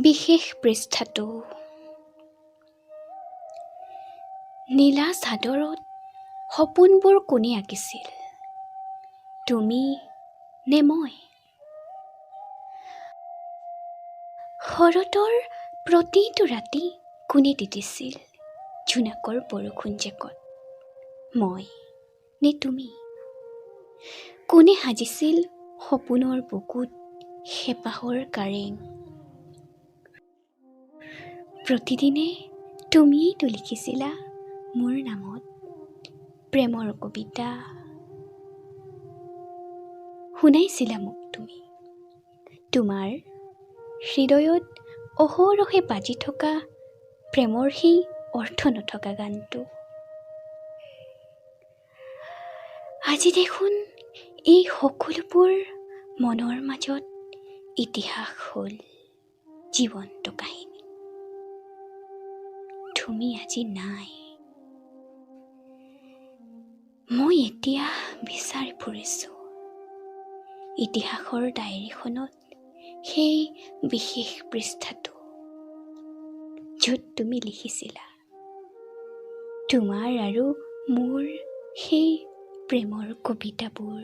বিশেষ পৃষ্ঠাটো নীলা চাদৰত সপোনবোৰ কোনে আঁকিছিল, তুমি নে মই? শৰতৰ প্ৰতিটো ৰাতি কোনে তিতিছিল জোনাকৰ বৰষুণ জেকত, মই নে তুমি? কোনে সাজিছিল সপোনৰ বুকুত হেঁপাহৰ কাৰেং? প্ৰতিদিনে তুমিয়েইতো লিখিছিলা মোৰ নামত প্ৰেমৰ কবিতা, শুনাইছিলা মোক তুমি তোমাৰ হৃদয়ত অহৰহে বাজি থকা প্ৰেমৰ সেই অৰ্থ নথকা গানটো। আজি দেখোন এই সকলোবোৰ মনৰ মাজত ইতিহাস হ'ল, জীৱন্ত কাহিনী। তুমি আজি নাই, মই এতিয়া বিচাৰি ফুৰিছো ইতিহাসৰ ডায়েৰীখনত সেই বিশেষ পৃষ্ঠাটো, য'ত তুমি লিখিছিলা তোমাৰ আৰু মোৰ সেই প্ৰেমৰ কবিতাবোৰ।